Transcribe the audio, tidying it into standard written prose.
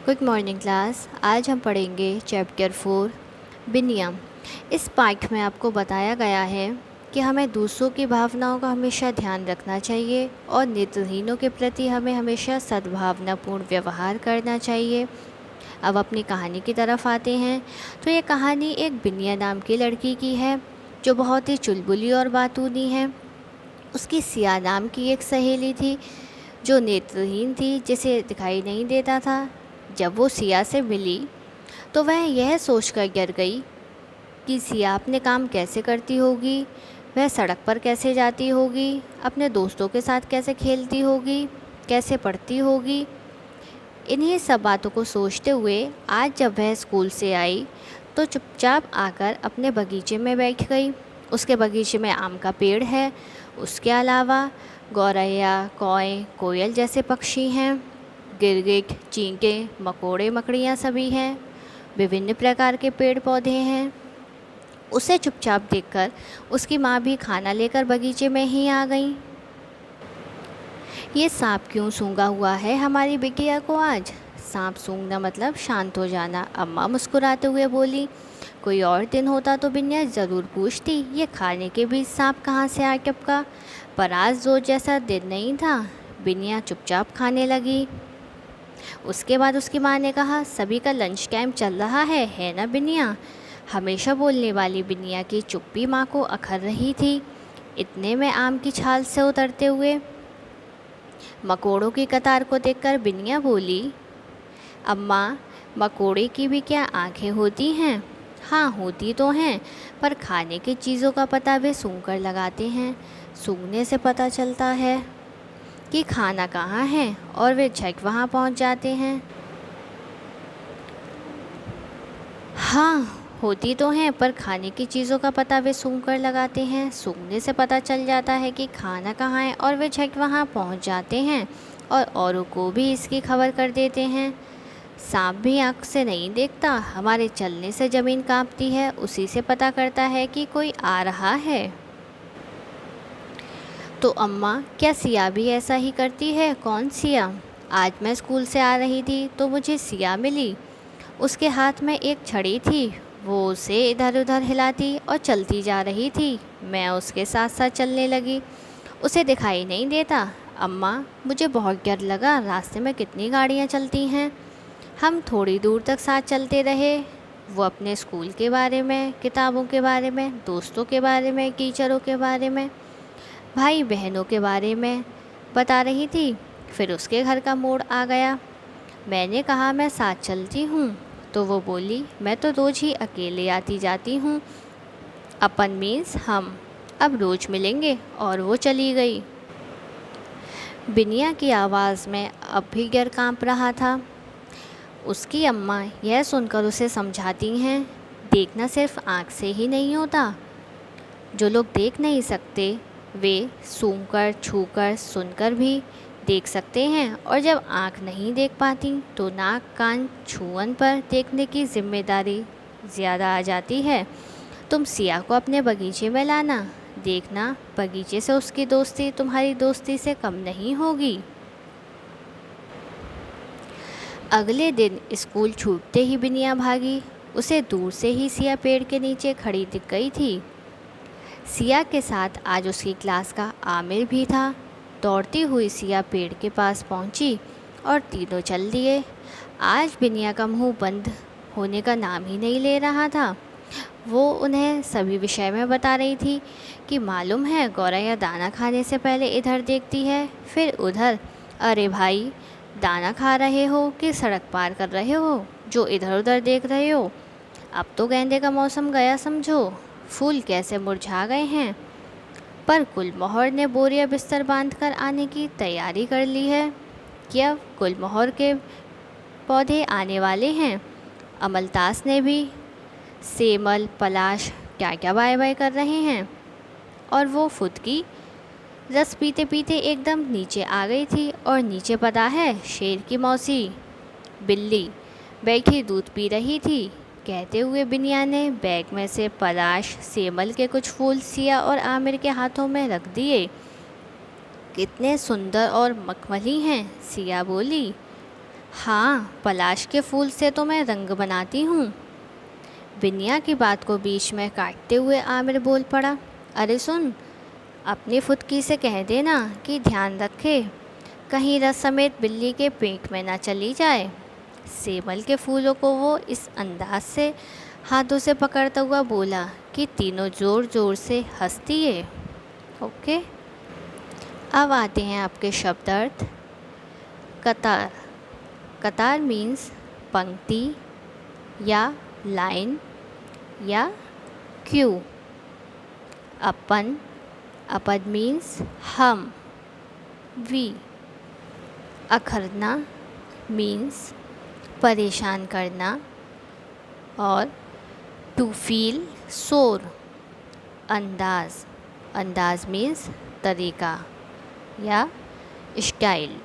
Good morning class. आज हम पढ़ेंगे चैप्टर 4 विनियम। इस पाठ में आपको बताया गया है कि हमें दूसरों की भावनाओं का हमेशा ध्यान रखना चाहिए और नेत्रहीनों के प्रति हमें हमेशा सद्भावनापूर्ण व्यवहार करना चाहिए। अब अपनी कहानी की तरफ आते हैं। तो ये कहानी एक बिनिया नाम की लड़की की है जो बहुत ही चुलबुली और बातूनी है। उसकी सिया नाम की एक सहेली थी जो नेत्रहीन थी, जिसे दिखाई नहीं देता था। जब वो सिया से मिली तो वह यह सोचकर डर गई कि सिया अपने काम कैसे करती होगी, वह सड़क पर कैसे जाती होगी, अपने दोस्तों के साथ कैसे खेलती होगी, कैसे पढ़ती होगी। इन्हीं सब बातों को सोचते हुए आज जब वह स्कूल से आई तो चुपचाप आकर अपने बगीचे में बैठ गई। उसके बगीचे में आम का पेड़ है। उसके अलावा गौरैया, कौए, कोयल जैसे पक्षी हैं। गिरगिट, चींटे, मकोड़े, मकड़ियाँ सभी हैं। विभिन्न प्रकार के पेड़ पौधे हैं। उसे चुपचाप देखकर उसकी माँ भी खाना लेकर बगीचे में ही आ गई। ये सांप क्यों सूंघा हुआ है हमारी बिटिया को आज? सांप सूंघना मतलब शांत हो जाना, अम्मा मुस्कुराते हुए बोली। कोई और दिन होता तो बिनिया ज़रूर पूछती ये खाने के बीच सांप कहाँ से आ टपका, पर आज रोज जैसा दिन नहीं था। बिनिया चुपचाप खाने लगी। उसके बाद उसकी माँ ने कहा, सभी का लंच टाइम चल रहा है ना बिनिया? हमेशा बोलने वाली बिनिया की चुप्पी माँ को अखर रही थी। इतने में आम की छाल से उतरते हुए मकोड़ों की कतार को देखकर बिनिया बोली, अम्मा, मकोड़े की भी क्या आंखें होती हैं? हाँ होती तो हैं, पर खाने की चीज़ों का पता वे सूंघ कर लगाते हैं। सूंघने से पता चलता है कि खाना कहाँ है और वे झट वहाँ पहुँच जाते हैं। हाँ होती तो हैं, पर खाने की चीज़ों का पता वे सूंघ कर लगाते हैं। सूंघने से पता चल जाता है कि खाना कहाँ है और वे झट वहाँ पहुँच जाते हैं और औरों को भी इसकी खबर कर देते हैं। सांप भी आँख से नहीं देखता, हमारे चलने से ज़मीन कांपती है, उसी से पता करता है कि कोई आ रहा है। तो अम्मा, क्या सिया भी ऐसा ही करती है? कौन सिया? आज मैं स्कूल से आ रही थी तो मुझे सिया मिली। उसके हाथ में एक छड़ी थी। वो उसे इधर उधर हिलाती और चलती जा रही थी। मैं उसके साथ साथ चलने लगी। उसे दिखाई नहीं देता। अम्मा, मुझे बहुत डर लगा, रास्ते में कितनी गाड़ियाँ चलती हैं। हम थोड़ी दूर तक साथ चलते रहे। वो अपने स्कूल के बारे में, किताबों के बारे में, दोस्तों के बारे में, टीचरों के बारे में, भाई बहनों के बारे में बता रही थी। फिर उसके घर का मोड़ आ गया। मैंने कहा मैं साथ चलती हूँ, तो वो बोली मैं तो रोज़ ही अकेले आती जाती हूँ। अपन मीन्स हम, अब रोज़ मिलेंगे। और वो चली गई। बिनिया की आवाज़ में अब भी डर कांप रहा था। उसकी अम्मा यह सुनकर उसे समझाती हैं, देखना सिर्फ आँख से ही नहीं होता। जो लोग देख नहीं सकते वे सूंघकर, छूकर, सुनकर भी देख सकते हैं। और जब आँख नहीं देख पाती तो नाक, कान, छुअन पर देखने की जिम्मेदारी ज़्यादा आ जाती है। तुम सिया को अपने बगीचे में लाना, देखना बगीचे से उसकी दोस्ती तुम्हारी दोस्ती से कम नहीं होगी। अगले दिन स्कूल छूटते ही बिनिया भागी। उसे दूर से ही सिया पेड़ के नीचे खड़ी दिख गई थी। सिया के साथ आज उसकी क्लास का आमिर भी था। दौड़ती हुई सिया पेड़ के पास पहुंची और तीनों चल दिए। आज बिनिया का मुंह बंद होने का नाम ही नहीं ले रहा था। वो उन्हें सभी विषय में बता रही थी कि मालूम है गौरैया दाना खाने से पहले इधर देखती है, फिर उधर। अरे भाई, दाना खा रहे हो कि सड़क पार कर रहे हो जो इधर उधर देख रहे हो? अब तो गेंदे का मौसम गया समझो। फूल कैसे मुरझा गए हैं। पर गुलमोहर ने बोरिया बिस्तर बांधकर आने की तैयारी कर ली है कि अब गुलमोहर के पौधे आने वाले हैं। अमलतास ने भी, सेमल, पलाश क्या क्या बाय बाय कर रहे हैं। और वो फुदकी रस पीते पीते एकदम नीचे आ गई थी। और नीचे पता है, शेर की मौसी बिल्ली बैठी दूध पी रही थी। कहते हुए बिनिया ने बैग में से पलाश, सेमल के कुछ फूल सिया और आमिर के हाथों में रख दिए। कितने सुंदर और मखमली हैं, सिया बोली। हाँ, पलाश के फूल से तो मैं रंग बनाती हूँ। बिनिया की बात को बीच में काटते हुए आमिर बोल पड़ा, अरे सुन, अपनी फुदकी से कह देना कि ध्यान रखे, कहीं रस समेत बिल्ली के पेट में ना चली जाए। सेमल के फूलों को वो इस अंदाज से हाथों से पकड़ता हुआ बोला कि तीनों ज़ोर ज़ोर से हंस दिए। ओके, अब आते हैं आपके शब्द अर्थ। कतार। कतार मीन्स पंक्ति या लाइन या क्यू। अपन। अपद मीन्स हम, वी। अखरना मीन्स परेशान करना। और टू फील शोर। अंदाज। अंदाज मीन्स तरीका या स्टाइल।